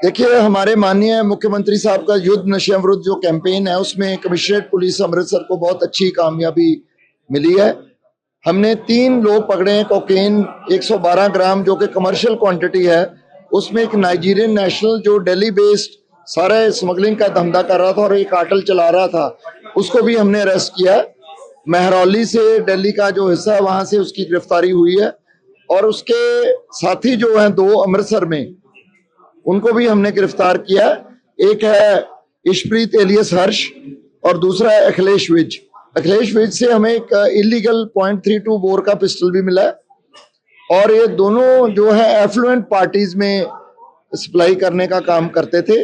देखिए, हमारे माननीय मुख्यमंत्री साहब का युद्ध नशे विरुद्ध जो कैंपेन है उसमें कमिश्नरेट पुलिस अमृतसर को बहुत अच्छी कामयाबी मिली है। हमने 3 लोग पकड़े हैं। कोकेन 112 ग्राम जो कि कमर्शियल क्वांटिटी है, उसमें एक नाइजीरियन नेशनल जो दिल्ली बेस्ड सारे स्मगलिंग का धंधा कर रहा था और एक कार्टेल चला रहा था, उसको भी हमने अरेस्ट किया। महरौली से दिल्ली का जो हिस्सा है वहां से उसकी गिरफ्तारी हुई है और उसके साथी जो हैं 2 अमृतसर में, उनको भी हमने गिरफ्तार किया। एक है इशप्रीत एलियस हर्ष और दूसरा है अखिलेश विज। अखिलेश विज से हमें एक इलीगल .32 बोर का पिस्टल भी मिला है और ये दोनों जो है एफ्लुएंट पार्टीज में सप्लाई करने का काम करते थे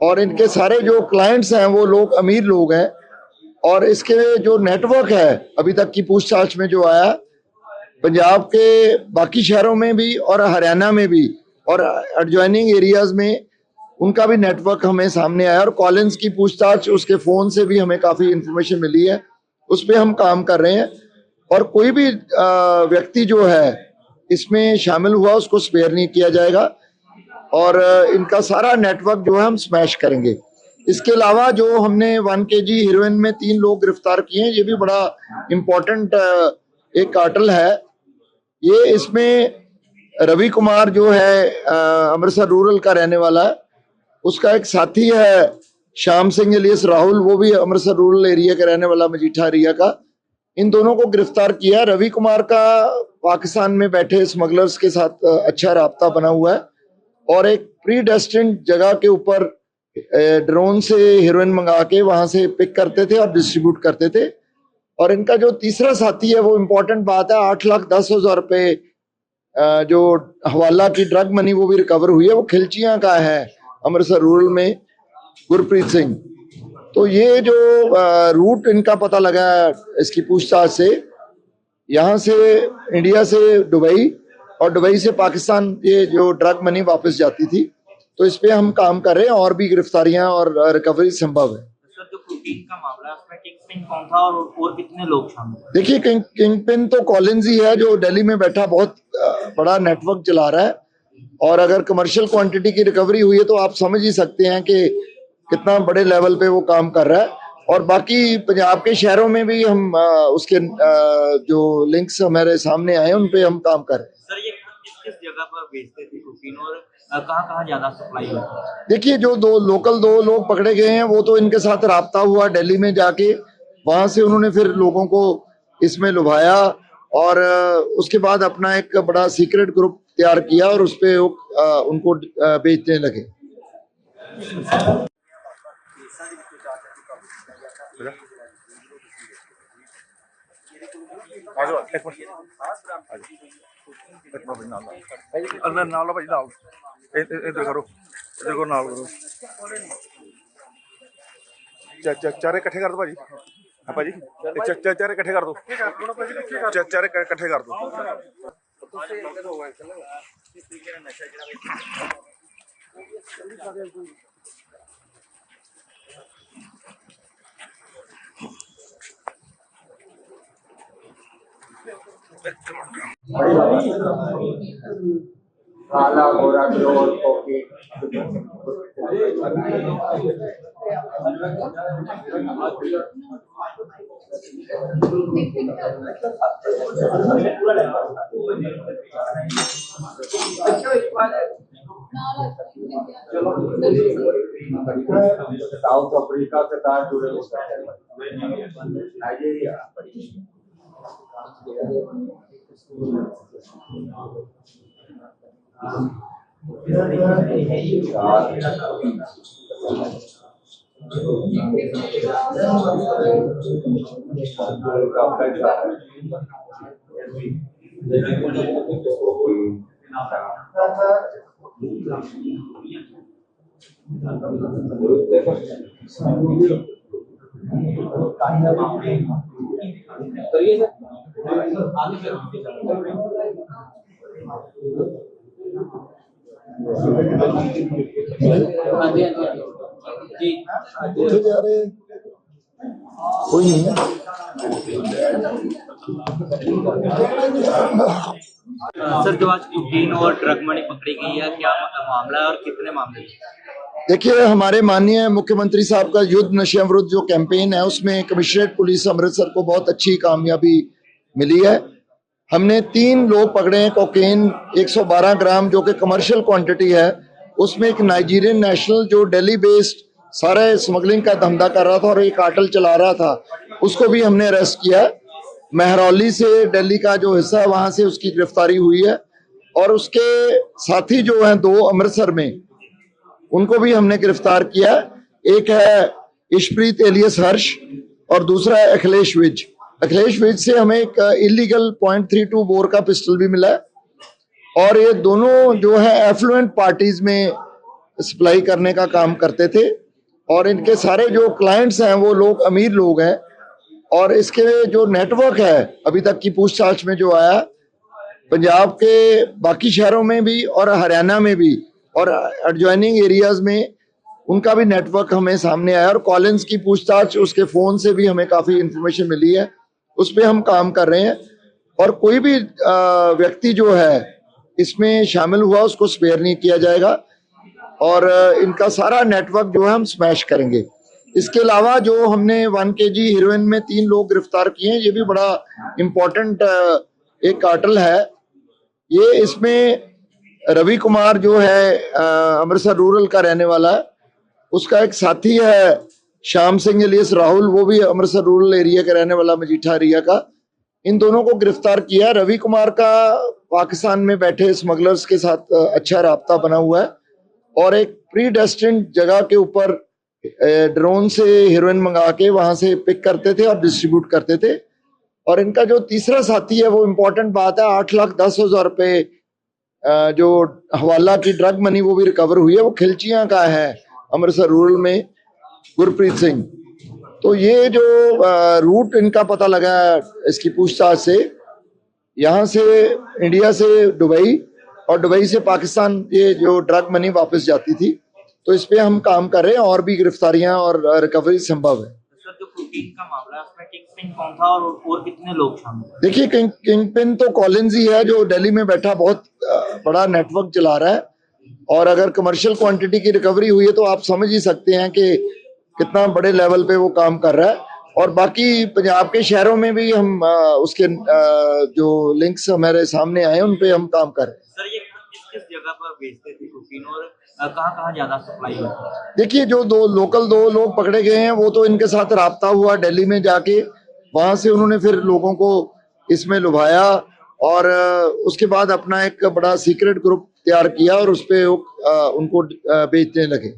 और इनके सारे जो क्लाइंट्स हैं वो लोग अमीर लोग हैं और इसके जो नेटवर्क है अभी तक की पूछताछ में जो आया, पंजाब के बाकी शहरों में भी और हरियाणा में भी और एडजॉइनिंग एरियाज में उनका भी नेटवर्क हमें सामने आया और कॉलिंस की पूछताछ उसके फोन से भी हमें काफी इंफॉर्मेशन मिली है, उस पर हम काम कर रहे हैं और कोई भी व्यक्ति जो है इसमें शामिल हुआ उसको स्पेयर नहीं किया जाएगा और इनका सारा नेटवर्क जो है हम स्मैश करेंगे। इसके अलावा जो हमने 1 kg हीरोइन में 3 लोग गिरफ्तार किए हैं, ये भी बड़ा इम्पोर्टेंट एक कार्टेल है। ये इसमें रवि कुमार जो है अमृतसर रूरल का रहने वाला है, उसका एक साथी है श्याम सिंह एलियस राहुल, वो भी अमृतसर रूरल एरिया का रहने वाला, मजीठा एरिया का। इन दोनों को गिरफ्तार किया। रवि कुमार का पाकिस्तान में बैठे स्मगलर्स के साथ अच्छा राब्ता बना हुआ है और एक प्री डेस्टिन्ड जगह के ऊपर ड्रोन से हीरोइन मंगा के वहां से पिक करते थे और डिस्ट्रीब्यूट करते थे। और इनका जो तीसरा साथी है वो इम्पोर्टेंट बात है, 8,10,000 रुपए जो हवाला की ड्रग मनी वो भी रिकवर हुई है, वो खिलचियां का है अमृतसर रूरल में, गुरप्रीत सिंह। तो ये जो रूट इनका पता लगा इसकी पूछताछ से, यहाँ से इंडिया से दुबई और दुबई से पाकिस्तान ये जो ड्रग मनी वापस जाती थी, तो इस पे हम काम कर रहे हैं और भी गिरफ्तारियां और रिकवरी संभव है। सर, जो कोकीन का मामला है उसमें किंग पिन कौन था और कितने लोग शामिल? देखिए, किंग पिन तो कॉलिंस ही है जो दिल्ली में बैठा बहुत बड़ा नेटवर्क चला रहा है और अगर कमर्शियल क्वांटिटी की रिकवरी हुई है तो आप समझ ही सकते हैं कि कितना बड़े लेवल पे वो काम कर रहा है। और बाकी पंजाब के शहरों में भी हम उसके जो लिंक्स हमारे सामने आए उन पे हम काम कर रहे हैं। सर, ये किस जगह पर बेचते थे कोकीन और कहाँ ज्यादा सप्लाई होती है? देखिए, जो 2 लोग पकड़े गए हैं वो तो इनके साथ राब्ता हुआ दिल्ली में जाके, वहां से उन्होंने फिर लोगों को इसमें लुभाया और उसके बाद अपना एक बड़ा सीक्रेट ग्रुप तैयार किया और उस पे उनको बेचने लगे। चारे इकट्ठे कर दो भाजी। हाँ भाजी, चारे इकट्ठे कर दो, चारे इकट्ठे कर दो। काला गोरा और कोकेन साउथ अफ्रीका से तार जुड़े होते हैं, नाइजीरिया। जा रहे कोई नहीं है। सर जो आज कोकीन और ड्रग मनी पकड़ी गई है, क्या मामला है और कितने मामले हैं? देखिए, हमारे माननीय मुख्यमंत्री साहब का युद्ध नशे विरुद्ध जो कैंपेन है उसमें कमिश्नरेट पुलिस अमृतसर को बहुत अच्छी कामयाबी मिली है। हमने 3 लोग पकड़े हैं। कोकेन 112 ग्राम जो कि कमर्शियल क्वांटिटी है, उसमें एक नाइजीरियन नेशनल जो दिल्ली बेस्ड सारे स्मगलिंग का धंधा कर रहा था और एक कार्टेल चला रहा था, उसको भी हमने अरेस्ट किया। महरौली से दिल्ली का जो हिस्सा है वहां से उसकी गिरफ्तारी हुई है और उसके साथी जो हैं 2 अमृतसर में, उनको भी हमने गिरफ्तार किया। एक है इशप्रीत एलियस हर्ष और दूसरा है अखिलेश विज। अखिलेश विज से हमें एक इलीगल .32 बोर का पिस्टल भी मिला है और ये दोनों जो है एफ्लुएंट पार्टीज में सप्लाई करने का काम करते थे और इनके सारे जो क्लाइंट्स हैं वो लोग अमीर लोग हैं और इसके जो नेटवर्क है अभी तक की पूछताछ में जो आया, पंजाब के बाकी शहरों में भी और हरियाणा में भी और एडजॉइनिंग एरियाज में उनका भी नेटवर्क हमें सामने आया और कॉलिंस की पूछताछ उसके फोन से भी हमें काफी इंफॉर्मेशन मिली है, उस पर हम काम कर रहे हैं और कोई भी व्यक्ति जो है इसमें शामिल हुआ उसको स्पेयर नहीं किया जाएगा और इनका सारा नेटवर्क जो है हम स्मैश करेंगे। इसके अलावा जो हमने 1 kg हीरोइन में 3 लोग गिरफ्तार किए हैं, ये भी बड़ा इम्पोर्टेंट एक कार्टेल है। ये इसमें रवि कुमार जो है अमृतसर रूरल का रहने वाला है, उसका एक साथी है श्याम सिंह एलियस राहुल, वो भी अमृतसर रूरल एरिया का रहने वाला, मजीठा एरिया का। इन दोनों को गिरफ्तार किया। रवि कुमार का पाकिस्तान में बैठे स्मगलर्स के साथ अच्छा राब्ता बना हुआ है और एक प्री डेस्टिन्ड जगह के ऊपर ड्रोन से हीरोइन मंगा के वहां से पिक करते थे और डिस्ट्रीब्यूट करते थे। और इनका जो तीसरा साथी है वो इम्पोर्टेंट बात है, 8,10,000 रुपए जो हवाला की ड्रग मनी वो भी रिकवर हुई है, वो खिलचियां का है अमृतसर रूरल में, गुरप्रीत सिंह। तो ये जो रूट इनका पता लगा इसकी पूछताछ से, यहाँ से इंडिया से दुबई और दुबई से पाकिस्तान ये जो ड्रग मनी वापस जाती थी, तो इस पे हम काम कर रहे हैं और भी गिरफ्तारियां और रिकवरी संभव है। सर जो कोकीन का मामला है उसमें किंग पिन कौन था और कितने लोग शामिल हैं? देखिए, किंग पिन तो कॉलिंस ही है जो दिल्ली में बैठा बहुत बड़ा नेटवर्क चला रहा है और अगर कमर्शियल क्वांटिटी की रिकवरी हुई है तो आप समझ ही सकते हैं कि कितना बड़े लेवल पे वो काम कर रहा है। और बाकी पंजाब के शहरों में भी हम उसके जो लिंक्स हमारे सामने आए उन पे हम काम कर रहे हैं। सर ये किस जगह पर बेचते थे कोकीन और कहाँ ज्यादा सप्लाई होती है? देखिए, जो 2 लोग पकड़े गए हैं वो तो इनके साथ राब्ता हुआ दिल्ली में जाके, वहां से उन्होंने फिर लोगों को इसमें लुभाया और उसके बाद अपना एक बड़ा सीक्रेट ग्रुप तैयार किया और उस पे उनको बेचने लगे।